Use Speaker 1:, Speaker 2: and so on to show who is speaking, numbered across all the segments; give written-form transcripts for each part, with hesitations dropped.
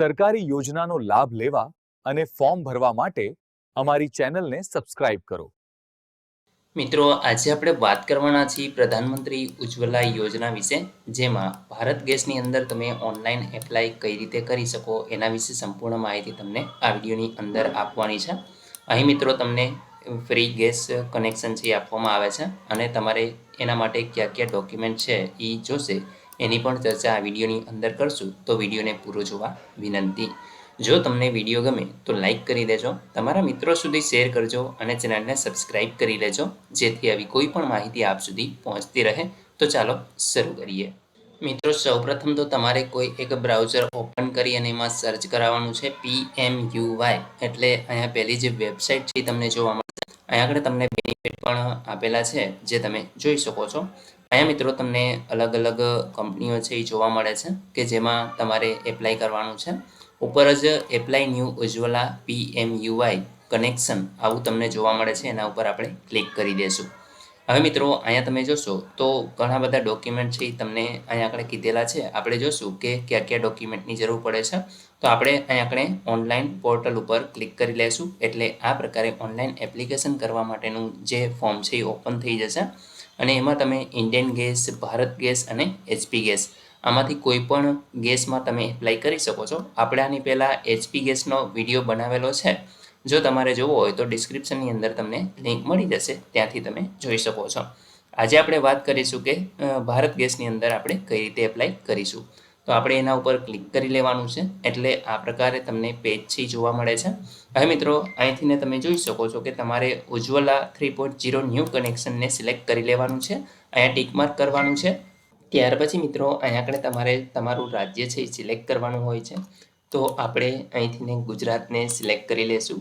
Speaker 1: સરકારી યોજનાનો લાભ લેવા અને ફોર્મ ભરવા માટે અમારી ચેનલને સબસ્ક્રાઇબ કરો।
Speaker 2: મિત્રો, આજે આપણે વાત કરવાના છીએ પ્રધાનમંત્રી ઉજ્જવલા યોજના વિશે, જેમાં ભારત ગેસની અંદર તમે ઓનલાઈન એપ્લાય કઈ રીતે કરી શકો એના વિશે સંપૂર્ણ માહિતી તમને આ વિડીયોની અંદર આપવાની છે। અહીં મિત્રો તમને ફ્રી ગેસ કનેક્શન છે એ આપવામાં આવે છે અને તમારે એના માટે કયા કયા ડોક્યુમેન્ટ છે એ જોશે એની પણ ચર્ચા આ વિડીયોની અંદર કરશું, તો વિડીયોને પૂરો જોવા વિનંતી। જો તમને વિડીયો ગમે તો લાઈક કરી દેજો, તમારા મિત્રો સુધી શેર કરજો અને ચેનલને સબસ્ક્રાઇબ કરી લેજો, જેથી આવી કોઈ પણ માહિતી આપ સુધી પહોંચતી રહે। તો ચાલો શરૂ કરીએ। મિત્રો, સૌપ્રથમ તો તમારે કોઈ એક બ્રાઉઝર ઓપન કરી અને એમાં સર્ચ કરાવવાનું છે PMUY, એટલે અહીંયા પહેલી જે વેબસાઇટ છે તમને જોવા મળશે। અહીંયા આગળ તમને બેનિફિટ પણ આપેલા છે જે તમે જોઈ શકો છો। અહીંયા મિત્રો તમને અલગ અલગ કંપનીઓ છે એ જોવા મળે છે કે જેમાં તમારે એપ્લાય કરવાનું છે। ઉપર જ apply new Ujjwala PMUY connection આવું તમને જોવા મળે છે, એના ઉપર આપણે ક્લિક કરી દઈશું। હવે મિત્રો, અહીંયા તમે જોશો તો ઘણા બધા ડોક્યુમેન્ટ છે એ તમને અહીંયા આગળ કીધેલા છે। આપણે જોશું કે કયા કયા ડોક્યુમેન્ટની જરૂર પડે છે, તો આપણે અહીંયા આગળ ઓનલાઈન પોર્ટલ ઉપર ક્લિક કરી લઈશું, એટલે આ પ્રકારે ઓનલાઈન એપ્લિકેશન કરવા માટેનું જે ફોર્મ છે એ ઓપન થઈ જશે અને એમાં તમે ઇન્ડિયન ગેસ, ભારત ગેસ અને HP ગેસ આમાંથી કોઈ પણ ગેસમાં તમે એપ્લાય કરી શકો છો। આપણે આની પહેલાં HP ગેસનો વિડીયો બનાવેલો છે, જો તમારે જોવો હોય તો ડિસ્ક્રિપ્શનની અંદર તમને લિંક મળી જશે, ત્યાંથી તમે જોઈ શકો છો। આજે આપણે વાત કરીશું કે ભારત ગેસની અંદર આપણે કઈ રીતે એપ્લાય કરીશું। તો આપણે એના ઉપર ક્લિક કરી લેવાનું છે, એટલે આ પ્રકારે તમને પેજ છે જોવા મળે છે। હવે મિત્રો, અહીંથી તમે જોઈ શકો છો કે તમારે ઉજ્જવલા 3.0 ન્યૂ કનેક્શનને સિલેક્ટ કરી લેવાનું છે, અહીંયા ટિક માર્ક કરવાનું છે। ત્યાર પછી મિત્રો, અહીંયા આગળ તમારે તમારું રાજ્ય છે એ સિલેક્ટ કરવાનું હોય છે, તો આપણે અહીંથી ગુજરાતને સિલેક્ટ કરી લેશું।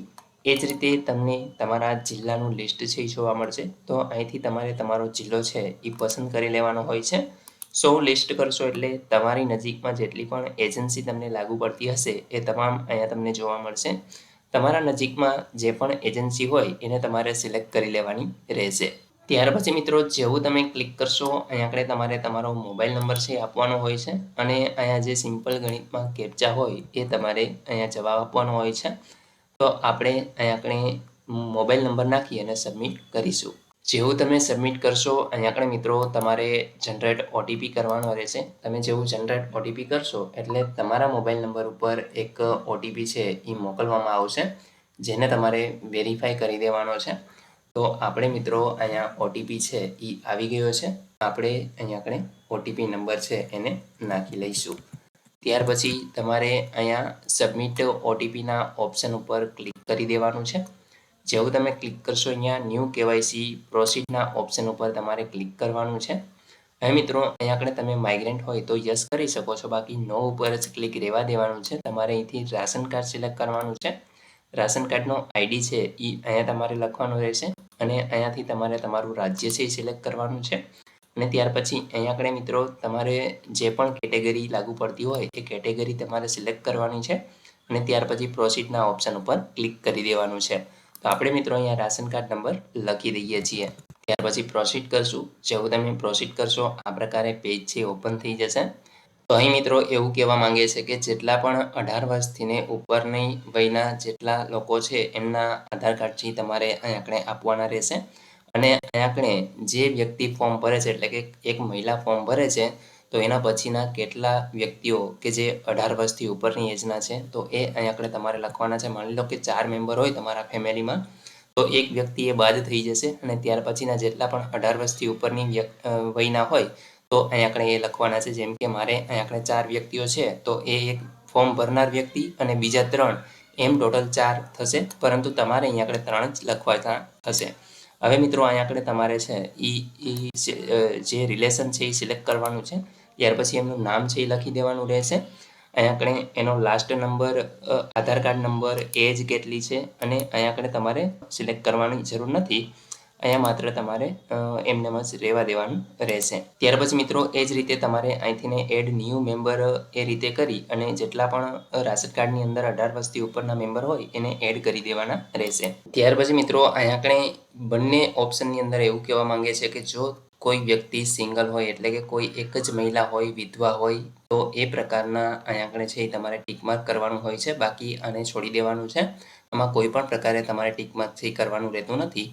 Speaker 2: એ જ રીતે તમને તમારા જિલ્લાનું લિસ્ટ છે એ જોવા મળશે, તો અહીંથી તમારે તમારો જિલ્લો છે એ પસંદ કરી લેવાનો હોય છે। સૌ લિસ્ટ કરશો એટલે તમારી નજીકમાં જેટલી પણ એજન્સી તમને લાગુ પડતી હશે એ તમામ અહીંયા તમને જોવા મળશે। તમારા નજીકમાં જે પણ એજન્સી હોય એને તમારે સિલેક્ટ કરી લેવાની રહેશે। ત્યાર પછી મિત્રો, જેવું તમે ક્લિક કરશો અહીંયા આગળ તમારે તમારો મોબાઈલ નંબર છે આપવાનો હોય છે અને અહીંયા જે સિમ્પલ ગણિતમાં કેપ્ચા હોય એ તમારે અહીંયા જવાબ આપવાનો હોય છે। તો આપણે અહીંયા આપણે મોબાઈલ નંબર નાખી અને સબમિટ કરીશું। જેવું તમે સબમિટ કરશો અહીંયા આગળ મિત્રો તમારે જનરેટ OTP કરવાનો રહેશે। તમે જેવું જનરેટ OTP કરશો એટલે તમારા મોબાઈલ નંબર ઉપર એક OTP છે એ મોકલવામાં આવશે, જેને તમારે વેરીફાઈ કરી દેવાનો છે। તો આપણે મિત્રો અહીંયા OTP છે એ આવી ગયો છે, આપણે અહીંયા આગળ OTP નંબર છે એને નાખી લઈશું। ત્યાર પછી તમારે અહીંયા સબમિટ OTPના ઓપ્શન ઉપર ક્લિક કરી દેવાનું છે। જેવું તમે ક્લિક કરશો અહીંયા ન્યૂ KYC પ્રોસીડના ઓપ્શન ઉપર તમારે ક્લિક કરવાનું છે। હવે મિત્રો, અહીંયા આગળ તમે માઇગ્રન્ટ હોય તો યસ કરી શકો છો, બાકી નો ઉપર જ ક્લિક રહેવા દેવાનું છે। તમારે અહીંથી રાશન કાર્ડ સિલેક્ટ કરવાનું છે, રાશન કાર્ડનો ID છે એ અહીંયા તમારે લખવાનું રહેશે અને અહીંયાથી તમારે તમારું રાજ્ય છે એ સિલેક્ટ કરવાનું છે અને ત્યાર પછી અહીંયા આગળ મિત્રો તમારે જે પણ કેટેગરી લાગુ પડતી હોય એ કેટેગરી તમારે સિલેક્ટ કરવાની છે અને ત્યાર પછી પ્રોસીડના ઓપ્શન ઉપર ક્લિક કરી દેવાનું છે। તો આપણે મિત્રો અહીંયા રાશન કાર્ડ નંબર લખી દઈએ છીએ, ત્યાર પછી પ્રોસીડ કરશું। જેવું તમે પ્રોસીડ કરશો આ પ્રકારે પેજ છે ઓપન થઈ જશે। તો અહીં મિત્રો એવું કહેવા માંગે છે કે જેટલા પણ 18 વર્ષથી ઉપરની વયના જેટલા લોકો છે એમના આધાર કાર્ડ છે તમારે અહીં આગળ આપવાના રહેશે અને અહીં આગળ જે વ્યક્તિ ફોર્મ ભરે છે, એટલે કે એક મહિલા ફોર્મ ભરે છે, તો એના પછીના કેટલા વ્યક્તિઓ કે જે 18 વર્ષથી ઉપરની એજના છે તો એ અહીં આગળ તમારે લખવાના છે। માની લો કે 4 મેમ્બર હોય તમારા ફેમિલીમાં, તો એક વ્યક્તિ એ બાદ થઈ જશે અને ત્યાર પછીના જેટલા પણ 18 વર્ષથી ઉપરની વયના હોય તો અહીં આગળ એ લખવાના છે। જેમ કે મારે અહીં આગળ 4 વ્યક્તિઓ છે, તો એ એક ફોર્મ ભરનાર વ્યક્તિ અને બીજા 3, એમ ટોટલ 4 થશે, પરંતુ તમારે અહીં આગળ 3 જ લખવાના થશે। હવે મિત્રો અહીંયા આગળ તમારે છે જે રિલેશન છે એ સિલેક્ટ કરવાનું છે, ત્યાર પછી એમનું નામ છે એ લખી દેવાનું રહેશે। અહીંયા આગળ એનો લાસ્ટ નંબર, આધાર કાર્ડ નંબર, એજ કેટલી છે અને અહીંયા આગળ તમારે સિલેક્ટ કરવાની જરૂર નથી, અહીંયા માત્ર તમારે એમને જ રહેવા દેવાનું રહેશે। ત્યાર પછી મિત્રો એ જ રીતે તમારે અહીંથી એડ ન્યૂ મેમ્બર એ રીતે કરી અને જેટલા પણ રાશન કાર્ડની અંદર 18 વર્ષથી ઉપરના મેમ્બર હોય એને એડ કરી દેવાના રહેશે। ત્યાર પછી મિત્રો અહીંયા આગળ બંને ઓપ્શનની અંદર એવું કહેવા માંગે છે કે જો કોઈ વ્યક્તિ સિંગલ હોય એટલે કે કોઈ એક જ મહિલા હોય, વિધવા હોય તો એ પ્રકારના અહીંયા આગળ છે એ તમારે ટિક માર્ક કરવાનું હોય છે. બાકી આને છોડી દેવાનું છે. આમાં કોઈ પણ પ્રકારે તમારે ટિક માર્ક છે એ કરવાનું રહેતું નથી.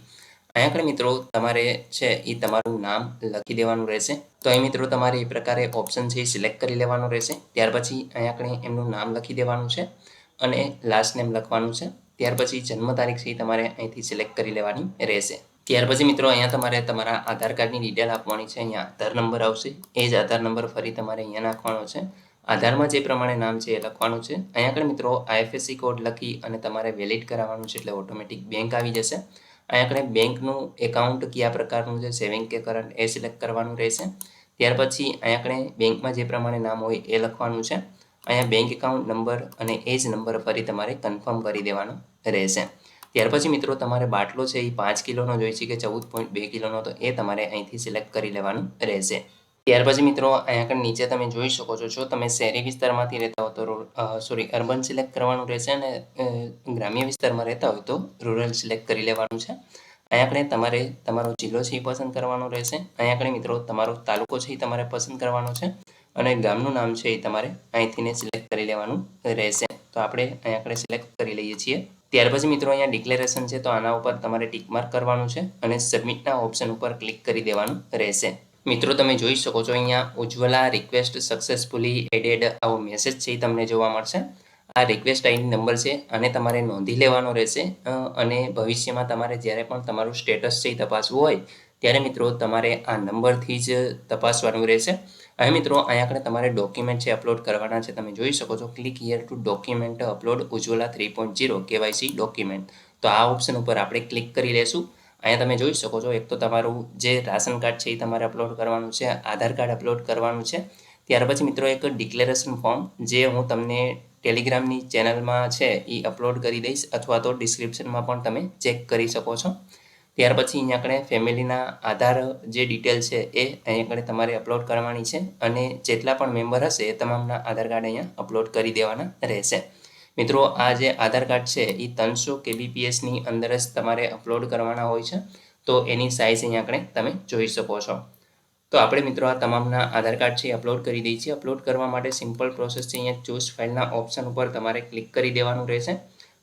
Speaker 2: અહીંયા આગળ મિત્રો તમારે છે એ તમારું નામ લખી દેવાનું રહેશે. તો અહીં મિત્રો તમારે એ પ્રકારે ઓપ્શન છે એ સિલેક્ટ કરી લેવાનું રહેશે. ત્યાર પછી અહીંયા આગળ એમનું નામ લખી દેવાનું છે અને લાસ્ટ નેમ લખવાનું છે. ત્યાર પછી જન્મ તારીખ છે એ તમારે અહીંથી સિલેક્ટ કરી લેવાની રહેશે. ત્યાર પછી મિત્રો અહીંયા તમારે તમારા આધાર કાર્ડની ડિટેલ આપવાની છે. અહીંયા આધાર નંબર આવશે, એ જ આધાર નંબર ફરી તમારે અહીંયા નાખવાનો છે. આધારમાં જે પ્રમાણે નામ છે એ લખવાનું છે. અહીંયા આગળ મિત્રો IFSC કોડ લખી અને તમારે વેલિડ કરાવવાનું છે એટલે ઓટોમેટિક બેંક આવી જશે. અહીંયા આગળ બેંકનું એકાઉન્ટ કયા પ્રકારનું છે, સેવિંગ કે કરંટ, એ સિલેક્ટ કરવાનું રહેશે. ત્યાર પછી અહીંયા આગળ બેંકમાં જે પ્રમાણે નામ હોય એ લખવાનું છે. અહીંયા બેંક એકાઉન્ટ નંબર અને એ જ નંબર ફરી તમારે કન્ફર્મ કરી દેવાનો રહેશે. ત્યાર પછી મિત્રો તમારે બાટલો છે એ 5 કિલોનો જોઈએ છે કે 14.2 કિલોનો, તો એ તમારે અહીંથી સિલેક્ટ કરી લેવાનું રહેશે. ત્યાર પછી મિત્રો અહીંયા આગળ નીચે તમે જોઈ શકો છો, જો તમે શહેરી વિસ્તારમાંથી રહેતા હો તો અર્બન સિલેક્ટ કરવાનું રહેશે અને ગ્રામ્ય વિસ્તારમાં રહેતા હોય તો રૂરલ સિલેક્ટ કરી લેવાનું છે. અહીંયા આગળ તમારે તમારો જિલ્લો છે એ પસંદ કરવાનો રહેશે. અહીંયા આગળ મિત્રો તમારો તાલુકો છે એ તમારે પસંદ કરવાનો છે અને ગામનું નામ છે એ તમારે અહીંથી સિલેક્ટ કરી લેવાનું રહેશે. તો આપણે અહીંયા આગળ સિલેક્ટ કરી લઈએ છીએ. ત્યાર પછી મિત્રો અહીંયા ડિક્લેરેશન છે તો આના ઉપર તમારે ટિક માર્ક કરવાનું છે અને સબમિટના ઓપ્શન ઉપર ક્લિક કરી દેવાનું રહેશે. મિત્રો તમે જોઈ શકો છો અહીંયા ઉજ્જવલા રિક્વેસ્ટ સક્સેસફુલી એડેડ આવો મેસેજ છે એ તમને જોવા મળશે. આ રિક્વેસ્ટ આઈડી નંબર છે અને તમારે નોંધી લેવાનો રહેશે અને ભવિષ્યમાં તમારે જ્યારે પણ તમારું સ્ટેટસ છે એ તપાસવું હોય ત્યારે મિત્રો તમારે આ નંબરથી જ તપાસવાનું રહેશે. હવે મિત્રો અહીંયા આગળ તમારે ડોક્યુમેન્ટ છે અપલોડ કરવાના છે. તમે જોઈ શકો છો click here two document upload Ujjwala 3.0 KYC document. તો આ ઓપ્શન ઉપર આપણે ક્લિક કરી લેશું. અહીંયા તમે જોઈ શકો છો એક તો તમારું જે રાશન કાર્ડ છે એ તમારે અપલોડ કરવાનું છે, આધાર કાર્ડ અપલોડ કરવાનું છે. ત્યાર પછી મિત્રો એક ડિક્લેરેશન ફોર્મ જે હું તમને ટેલિગ્રામની ચેનલમાં છે એ અપલોડ કરી દઈશ અથવા તો ડિસ્ક્રિપ્શનમાં પણ તમે ચેક કરી શકો છો. ત્યાર પછી અહીંયા આગળ ફેમિલીના આધાર જે ડિટેલ છે એ અહીંયા આગળ તમારે અપલોડ કરવાની છે અને જેટલા પણ મેમ્બર હશે એ તમામના આધાર કાર્ડ અહીંયા અપલોડ કરી દેવાના રહેશે. મિત્રો આ જે આધાર કાર્ડ છે એ 300 kbpsની અંદર જ તમારે અપલોડ કરવાના હોય છે. તો એની સાઇઝ અહીંયા આગળ તમે જોઈ શકો છો. તો આપણે મિત્રો આ તમામના આધાર કાર્ડ છે એ અપલોડ કરી દઈએ છીએ. અપલોડ કરવા માટે સિમ્પલ પ્રોસેસ છે. અહીંયા ચૂઝ ફાઇલના ઓપ્શન ઉપર તમારે ક્લિક કરી દેવાનું રહેશે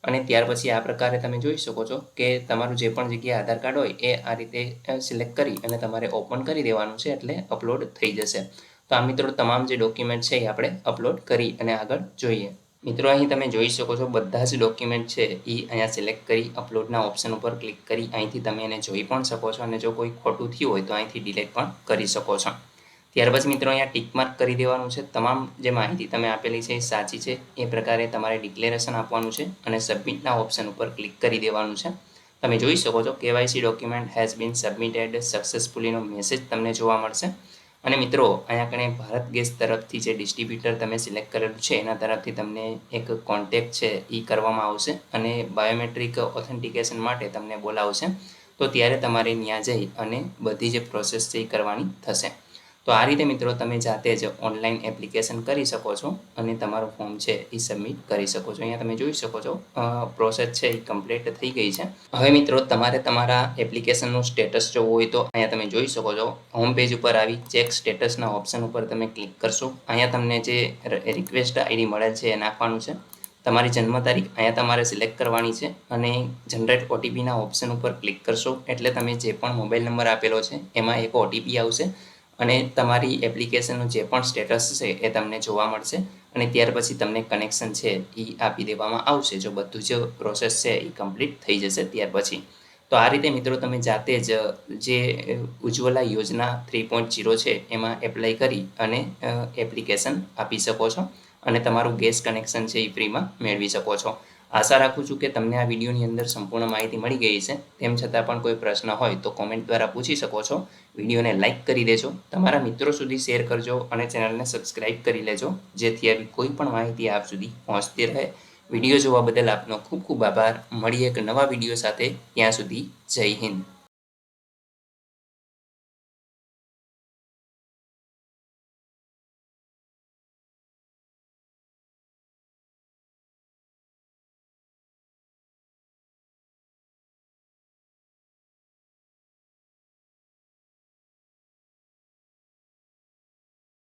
Speaker 2: અને ત્યાર પછી આ પ્રકારે તમે જોઈ શકો છો કે તમારું જે પણ જગ્યાએ આધાર કાર્ડ હોય એ આ રીતે સિલેક્ટ કરી અને તમારે ઓપન કરી દેવાનું છે એટલે અપલોડ થઈ જશે. તો આ મિત્રો તમામ જે ડોક્યુમેન્ટ છે એ આપણે અપલોડ કરી અને આગળ જોઈએ. મિત્રો અહીં તમે જોઈ શકો છો બધા જ ડોક્યુમેન્ટ છે એ અહીંયા સિલેક્ટ કરી અપલોડના ઓપ્શન ઉપર ક્લિક કરી અહીંથી તમે એને જોઈ પણ શકો છો અને જો કોઈ ખોટું થયું હોય તો અહીંથી ડિલીટ પણ કરી શકો છો. ત્યાર પછી મિત્રો અહીંયા ટિક માર્ક કરી દેવાનું છે. તમામ જે માહિતી તમે આપેલી છે એ સાચી છે એ પ્રકારે તમારે ડિક્લેરેશન આપવાનું છે અને સબમિટના ઓપ્શન ઉપર ક્લિક કરી દેવાનું છે. તમે જોઈ શકો છો KYC document has been submitted સક્સેસફુલીનો મેસેજ તમને જોવા મળશે. અને મિત્રો અહીંયા કણે ભારત ગેસ તરફથી જે ડિસ્ટ્રીબ્યુટર તમે સિલેક્ટ કરેલું છે એના તરફથી તમને એક કોન્ટેક્ટ છે એ કરવામાં આવશે અને બાયોમેટ્રિક ઓથેન્ટિકેશન માટે તમને બોલાવશે. તો ત્યારે તમારે ત્યાં જઈ અને બધી જે પ્રોસેસ છે એ કરવાની થશે. તો આ રીતે મિત્રો તમે જાતે જ ઓનલાઈન એપ્લિકેશન કરી શકો છો અને તમારું ફોર્મ છે એ સબમિટ કરી શકો છો. અહીંયા તમે જોઈ શકો છો પ્રોસેસ છે એ કમ્પ્લીટ થઈ ગઈ છે. હવે મિત્રો તમારે તમારા એપ્લિકેશનનું સ્ટેટસ જોવું હોય તો અહીંયા તમે જોઈ શકો છો હોમ પેજ ઉપર આવી ચેક સ્ટેટસના ઓપ્શન ઉપર તમે ક્લિક કરશો. અહીંયા તમને જે રિક્વેસ્ટ આઈડી મળેલ છે એ નાખવાનું છે. તમારી જન્મ તારીખ અહીંયા તમારે સિલેક્ટ કરવાની છે અને જનરેટ OTPના ઓપ્શન ઉપર ક્લિક કરશો એટલે તમે જે પણ મોબાઈલ નંબર આપેલો છે એમાં એક OTP આવશે અને તમારી એપ્લિકેશનનું જે પણ સ્ટેટસ છે એ તમને જોવા મળશે અને ત્યાર પછી તમને કનેક્શન છે એ આપી દેવામાં આવશે જો બધું જ પ્રોસેસ છે એ કમ્પ્લીટ થઈ જશે ત્યાર પછી. તો આ રીતે મિત્રો તમે જાતે જ જે ઉજ્જવલા યોજના 3.0 છે એમાં એપ્લાય કરી અને એપ્લિકેશન આપી શકો છો અને તમારું ગેસ કનેક્શન છે એ ફ્રીમાં મેળવી શકો છો. આશા રાખું છું કે તમને આ વિડીયોની અંદર સંપૂર્ણ માહિતી મળી ગઈ છે. તેમ છતાં પણ કોઈ પ્રશ્ન હોય તો કોમેન્ટ દ્વારા પૂછી શકો છો. વિડીયોને લાઇક કરી દેજો, તમારા મિત્રો સુધી શેર કરજો અને ચેનલને સબસ્ક્રાઇબ કરી લેજો જેથી આવી કોઈ પણ માહિતી આપ સુધી પહોંચતી રહે. વિડીયો જોવા બદલ આપનો ખૂબ ખૂબ આભાર. મળીએ એક નવા વિડીયો સાથે. ત્યાં સુધી જય હિન્દ.